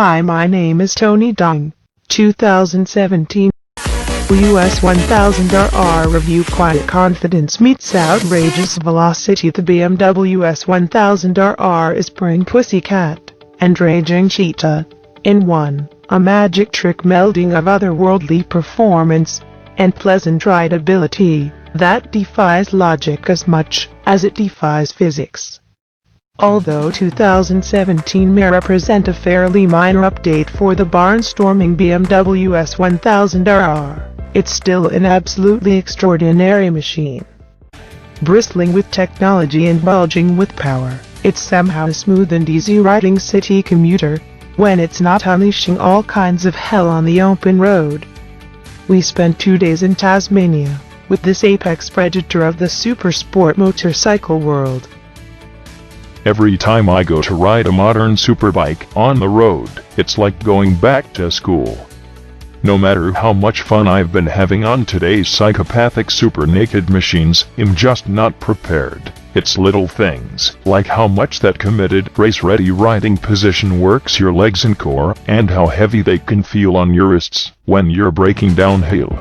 Hi, my name is Tony Dung. 2017 US1000RR review. Quiet confidence meets outrageous velocity. The BMW S1000RR is purring pussycat and raging cheetah in one, a magic trick melding of otherworldly performance and pleasant rideability that defies logic as much as it defies physics. Although 2017 may represent a fairly minor update for the barnstorming BMW S1000RR, it's still an absolutely extraordinary machine. Bristling with technology and bulging with power, it's somehow a smooth and easy riding city commuter when it's not unleashing all kinds of hell on the open road. We spent 2 days in Tasmania with this apex predator of the supersport motorcycle world. Every time I go to ride a modern superbike on the road, it's like going back to school. No matter how much fun I've been having on today's psychopathic super naked machines, I'm just not prepared. It's little things, like how much that committed, race-ready riding position works your legs and core, and how heavy they can feel on your wrists when you're braking downhill.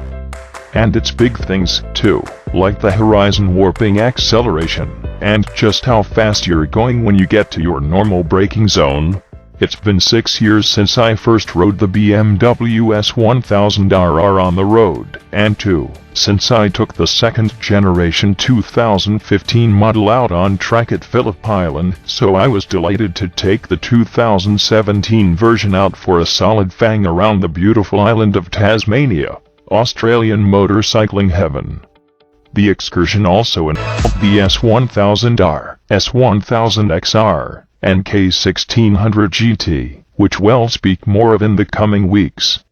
And it's big things, too, like the horizon warping acceleration, and just how fast you're going when you get to your normal braking zone. It's been 6 years since I first rode the BMW S1000RR on the road, and 2 since I took the second generation 2015 model out on track at Phillip Island, so I was delighted to take the 2017 version out for a solid fang around the beautiful island of Tasmania, Australian motorcycling heaven. The excursion also involved the S1000R, S1000XR, and K1600 GT, which we'll speak more of in the coming weeks.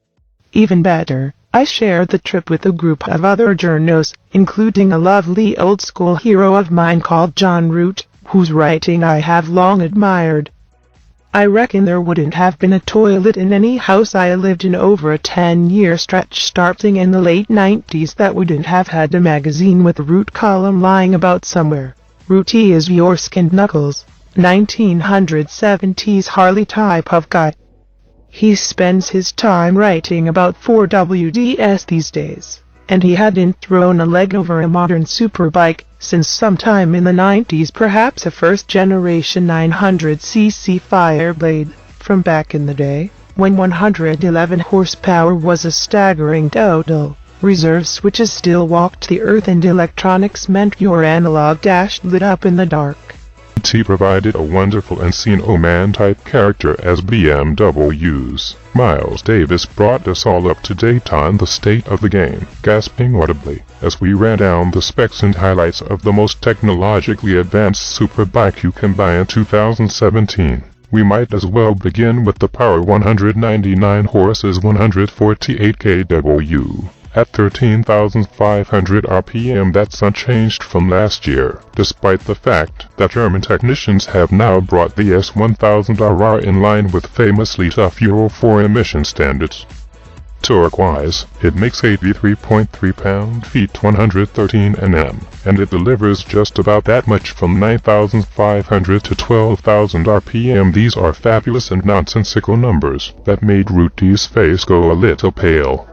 Even better, I shared the trip with a group of other journos, including a lovely old-school hero of mine called John Root, whose writing I have long admired. I reckon there wouldn't have been a toilet in any house I lived in over a 10-year stretch starting in the late 90s that wouldn't have had a magazine with a Root column lying about somewhere. Rooty is your skinned knuckles, 1970s Harley type of guy. He spends his time writing about 4WDs these days, and he hadn't thrown a leg over a modern superbike since sometime in the 90s, perhaps a first-generation 900cc Fireblade from back in the day, when 111 horsepower was a staggering total. Reserve switches still walked the earth and electronics meant your analog dash lit up in the dark. He provided a wonderful Encino Man type character as BMW's Miles Davis brought us all up to date on the state of the game, gasping audibly as we ran down the specs and highlights of the most technologically advanced superbike you can buy in 2017. We might as well begin with the power 199 horses 148 kW. At 13,500 RPM, that's unchanged from last year, despite the fact that German technicians have now brought the S1000RR in line with famously tough Euro 4 emission standards. Torque-wise, it makes 83.3 pound-feet 113 Nm, and it delivers just about that much from 9,500 to 12,000 RPM. These are fabulous and nonsensical numbers that made Rooty's face go a little pale.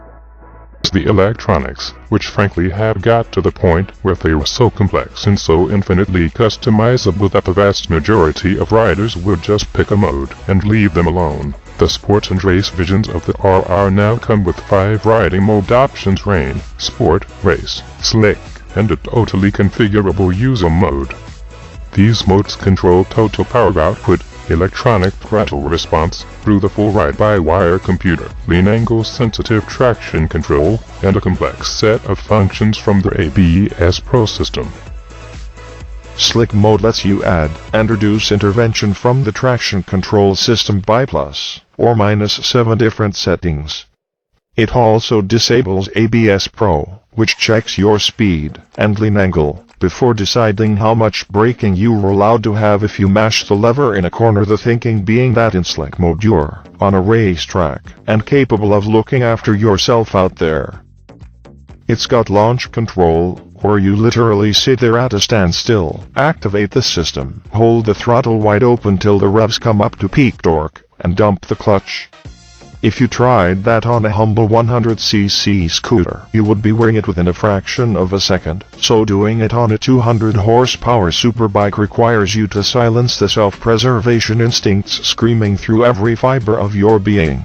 The electronics, which frankly have got to the point where they were so complex and so infinitely customizable that the vast majority of riders will just pick a mode and leave them alone. The sport and race versions of the RR now come with 5 riding mode options: rain, sport, race, slick, and a totally configurable user mode. These modes control total power output, electronic throttle response through the full ride-by-wire computer, lean angle sensitive traction control, and a complex set of functions from the ABS Pro system. Slick mode lets you add and reduce intervention from the traction control system by plus or minus 7 different settings. It also disables ABS Pro, which checks your speed and lean angle before deciding how much braking you're allowed to have if you mash the lever in a corner, the thinking being that in slick mode you're on a racetrack and capable of looking after yourself out there. It's got launch control, where you literally sit there at a standstill, activate the system, hold the throttle wide open till the revs come up to peak torque, and dump the clutch. If you tried that on a humble 100cc scooter, you would be wearing it within a fraction of a second. So doing it on a 200 horsepower superbike requires you to silence the self-preservation instincts screaming through every fiber of your being.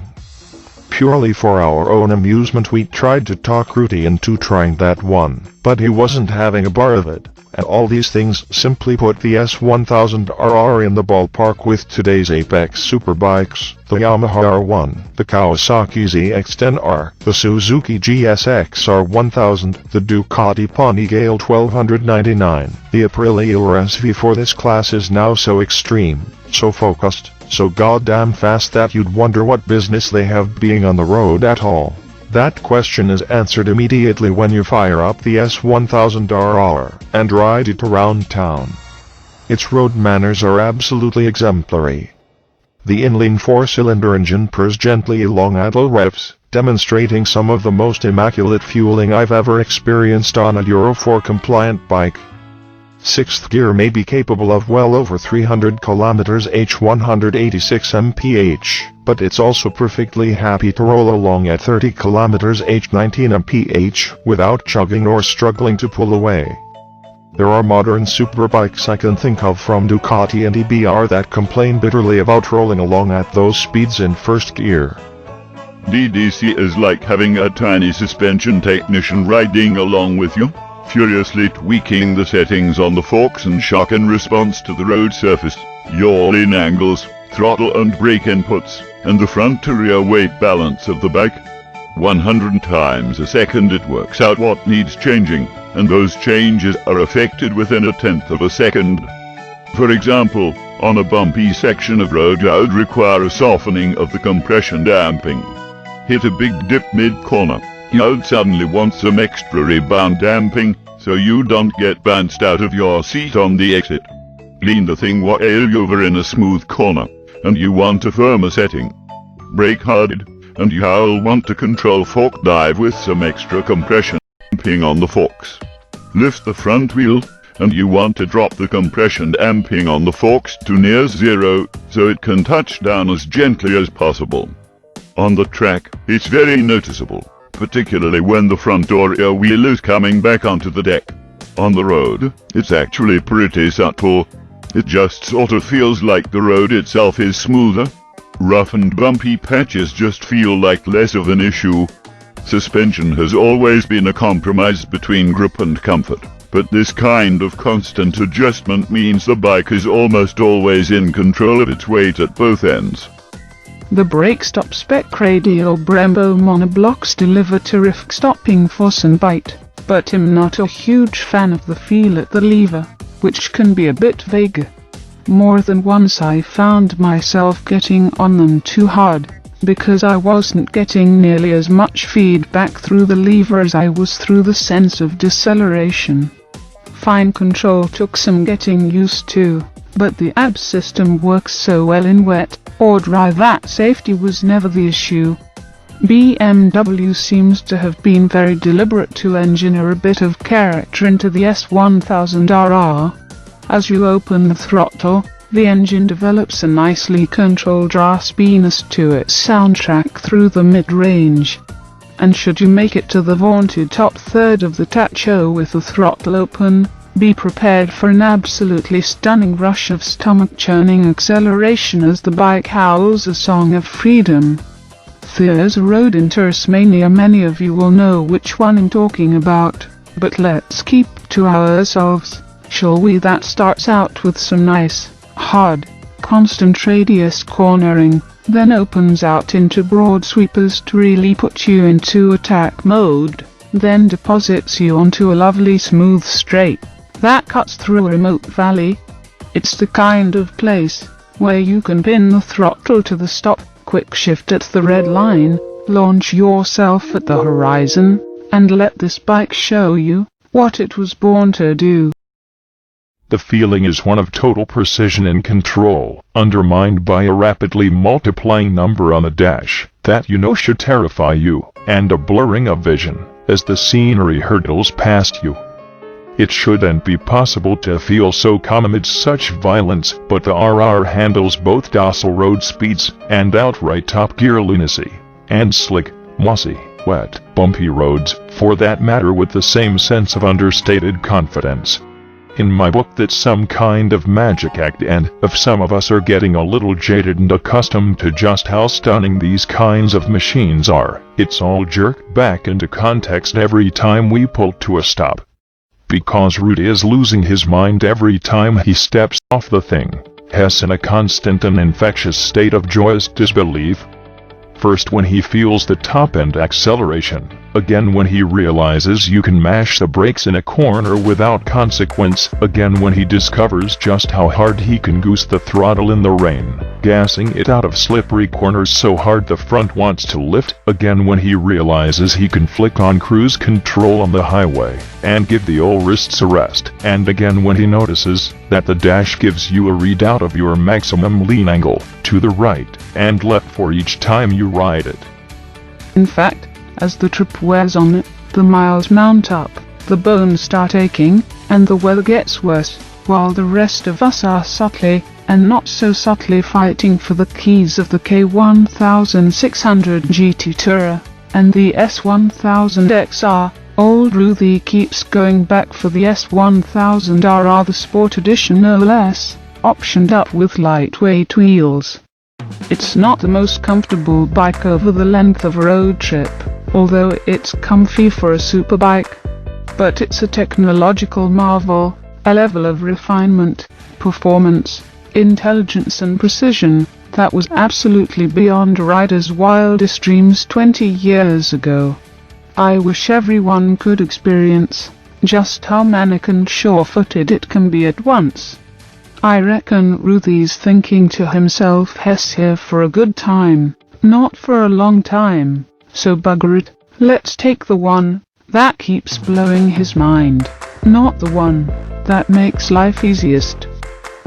Purely for our own amusement, we tried to talk Rudy into trying that one, but he wasn't having a bar of it. And all these things simply put the S1000RR in the ballpark with today's apex superbikes: the Yamaha R1, the Kawasaki ZX-10R, the Suzuki GSX-R 1000, the Ducati Panigale 1299. The Aprilia RSV for this class is now so extreme, so focused, so goddamn fast that you'd wonder what business they have being on the road at all. That question is answered immediately when you fire up the S1000RR and ride it around town. Its road manners are absolutely exemplary. The inline 4-cylinder engine purrs gently along idle revs, demonstrating some of the most immaculate fueling I've ever experienced on a Euro 4 compliant bike. Sixth gear may be capable of well over 300 km/h 186 mph, but it's also perfectly happy to roll along at 30 km/h 19 mph without chugging or struggling to pull away. There are modern superbikes I can think of from Ducati and EBR that complain bitterly about rolling along at those speeds in first gear. DDC is like having a tiny suspension technician riding along with you, furiously tweaking the settings on the forks and shock in response to the road surface, yaw in angles, throttle and brake inputs, and the front to rear weight balance of the bike. 100 times a second it works out what needs changing, and those changes are effected within a tenth of a second. For example, on a bumpy section of road you would require a softening of the compression damping. Hit a big dip mid-corner, you'd suddenly want some extra rebound damping, so you don't get bounced out of your seat on the exit. Lean the thing while over in a smooth corner, and you want a firmer setting. Brake hard, and you'll want to control fork dive with some extra compression damping on the forks. Lift the front wheel, and you want to drop the compression damping on the forks to near zero, so it can touch down as gently as possible. On the track, it's very noticeable, particularly when the front or rear wheel is coming back onto the deck. On the road, it's actually pretty subtle. It just sort of feels like the road itself is smoother. Rough and bumpy patches just feel like less of an issue. Suspension has always been a compromise between grip and comfort, but this kind of constant adjustment means the bike is almost always in control of its weight at both ends. The brake stop spec radial Brembo monoblocks deliver terrific stopping force and bite, but I'm not a huge fan of the feel at the lever, which can be a bit vague. More than once I found myself getting on them too hard, because I wasn't getting nearly as much feedback through the lever as I was through the sense of deceleration. Fine control took some getting used to, but the ABS system works so well in wet or dry that safety was never the issue. BMW seems to have been very deliberate to engineer a bit of character into the S1000RR. As you open the throttle, the engine develops a nicely controlled raspiness to its soundtrack through the mid-range. And should you make it to the vaunted top third of the tacho with the throttle open, be prepared for an absolutely stunning rush of stomach-churning acceleration as the bike howls a song of freedom. There's a road in Tasmania, many of you will know which one I'm talking about, but let's keep to ourselves, shall we? That starts out with some nice, hard, constant radius cornering, then opens out into broad sweepers to really put you into attack mode, then deposits you onto a lovely smooth straight that cuts through a remote valley. It's the kind of place where you can pin the throttle to the stop, quick shift at the red line, launch yourself at the horizon, and let this bike show you what it was born to do. The feeling is one of total precision and control, undermined by a rapidly multiplying number on the dash that you know should terrify you, and a blurring of vision as the scenery hurtles past you. It shouldn't be possible to feel so calm amid such violence, but the RR handles both docile road speeds and outright top gear lunacy, and slick, mossy, wet, bumpy roads, for that matter, with the same sense of understated confidence. In my book, that's some kind of magic act, and if some of us are getting a little jaded and accustomed to just how stunning these kinds of machines are, it's all jerked back into context every time we pull to a stop. Because Rudy is losing his mind every time he steps off the thing, Hess in a constant and infectious state of joyous disbelief. First when he feels the top-end acceleration, again when he realizes you can mash the brakes in a corner without consequence, again when he discovers just how hard he can goose the throttle in the rain, gassing it out of slippery corners so hard the front wants to lift, again when he realizes he can flick on cruise control on the highway and give the old wrists a rest, and again when he notices that the dash gives you a readout of your maximum lean angle to the right and left for each time you ride it. In fact, as the trip wears on, the miles mount up, the bones start aching, and the weather gets worse, while the rest of us are subtly, and not so subtly, fighting for the keys of the K1600 GT Tourer and the S1000XR. Old Ruthie keeps going back for the S1000RR, the Sport Edition no less, optioned up with lightweight wheels. It's not the most comfortable bike over the length of a road trip, although it's comfy for a superbike. But it's a technological marvel, a level of refinement, performance, intelligence and precision that was absolutely beyond a rider's wildest dreams 20 years ago. I wish everyone could experience just how mannequin sure-footed it can be at once. I reckon Ruthie's thinking to himself, Hess here for a good time, not for a long time, so bugger it, let's take the one that keeps blowing his mind, not the one that makes life easiest.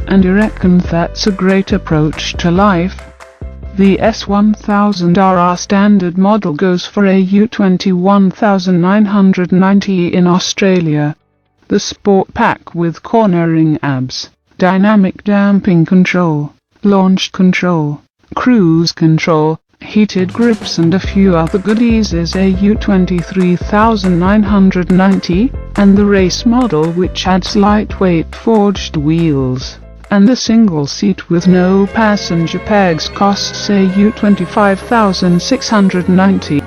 And I reckon that's a great approach to life. The S1000RR standard model goes for AU 21,990 in Australia. The Sport Pack with cornering abs, dynamic damping control, launch control, cruise control, heated grips and a few other goodies is AU 23,990, and the race model, which adds lightweight forged wheels and a single seat with no passenger pegs, costs AU 25,690.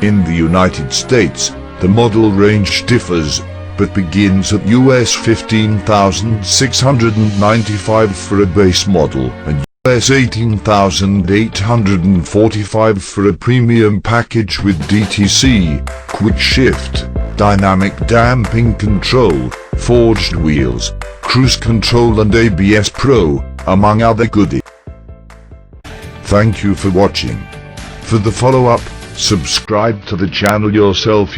In the United States, the model range differs, but begins at US $15,695 for a base model and US $18,845 for a premium package with DTC, quick shift, dynamic damping control, forged wheels, cruise control and ABS Pro, among other goodies. Thank you for watching. For the follow-up, subscribe to the channel yourself.